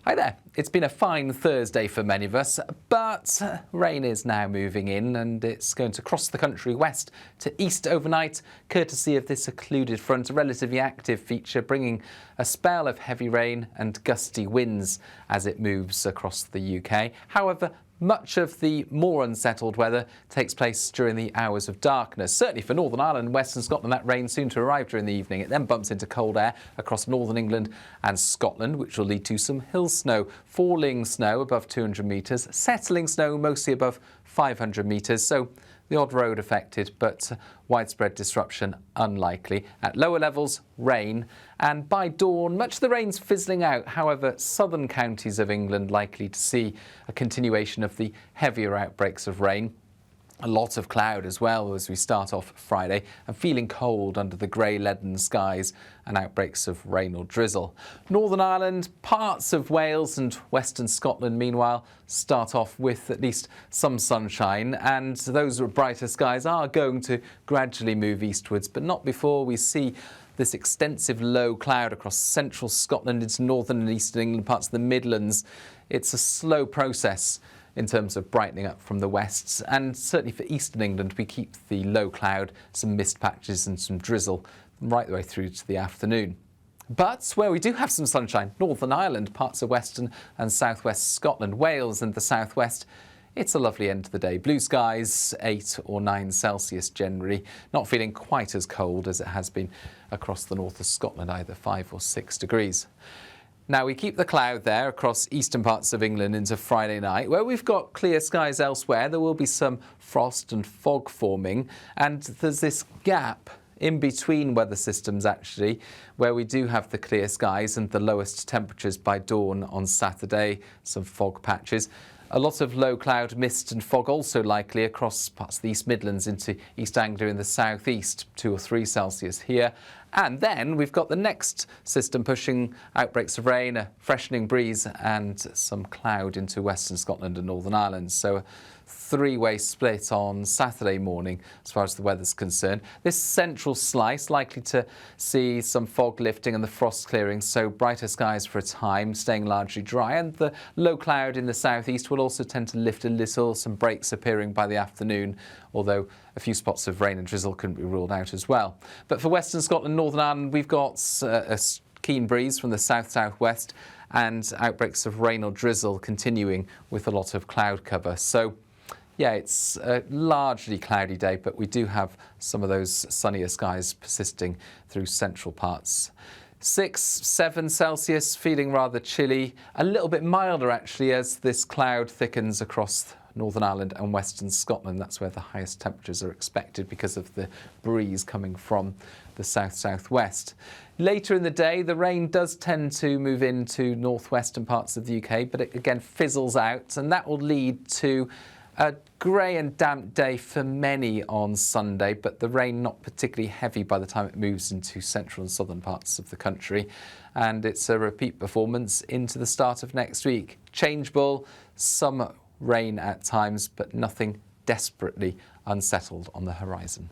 Hi there. It's been a fine Thursday for many of us, but rain is now moving in and it's going to cross the country west to east overnight, courtesy of this occluded front, a relatively active feature bringing a spell of heavy rain and gusty winds as it moves across the UK. However, much of the more unsettled weather takes place during the hours of darkness. Certainly for Northern Ireland and Western Scotland, that rain soon to arrive during the evening. It then bumps into cold air across Northern England and Scotland, which will lead to some hill snow, falling snow above 200 metres, settling snow mostly above 500 metres. So the odd road affected, but widespread disruption unlikely. At lower levels, rain, and by dawn, much of the rain's fizzling out. However, southern counties of England likely to see a continuation of the heavier outbreaks of rain. A lot of cloud as well as we start off Friday, and feeling cold under the grey leaden skies and outbreaks of rain or drizzle. Northern Ireland, parts of Wales and Western Scotland, meanwhile, start off with at least some sunshine, and those brighter skies are going to gradually move eastwards, but not before we see this extensive low cloud across central Scotland into northern and eastern England, parts of the Midlands. It's a slow process in terms of brightening up from the west, and certainly for eastern England we keep the low cloud, some mist patches and some drizzle right the way through to the afternoon. But where we do have some sunshine, Northern Ireland, parts of western and southwest Scotland, Wales and the southwest, it's a lovely end to the day. Blue skies, 8 or 9 Celsius generally, not feeling quite as cold as it has been across the north of Scotland, either 5 or 6 degrees. Now, we keep the cloud there across eastern parts of England into Friday night. Where we've got clear skies elsewhere, there will be some frost and fog forming, and there's this gap in between weather systems, actually, where we do have the clear skies and the lowest temperatures by dawn on Saturday, some fog patches. A lot of low cloud, mist and fog also likely across parts of the East Midlands into East Anglia in the southeast, 2 or 3 Celsius here. And then we've got the next system pushing outbreaks of rain, a freshening breeze and some cloud into Western Scotland and Northern Ireland. So a three-way split on Saturday morning as far as the weather's concerned. This central slice likely to see some fog lifting and the frost clearing, so brighter skies for a time, staying largely dry, and the low cloud in the southeast will also tend to lift a little, some breaks appearing by the afternoon, although a few spots of rain and drizzle couldn't be ruled out as well. But for Western Scotland and Northern Ireland, we've got a keen breeze from the south-southwest and outbreaks of rain or drizzle continuing with a lot of cloud cover. So yeah, it's a largely cloudy day, but we do have some of those sunnier skies persisting through central parts. 6, 7 Celsius, feeling rather chilly, a little bit milder actually as this cloud thickens across Northern Ireland and Western Scotland. That's where the highest temperatures are expected because of the breeze coming from the south-southwest. Later in the day, the rain does tend to move into northwestern parts of the UK, but it again fizzles out, and that will lead to a grey and damp day for many on Sunday, but the rain not particularly heavy by the time it moves into central and southern parts of the country. And it's a repeat performance into the start of next week. Changeable, some rain at times, but nothing desperately unsettled on the horizon.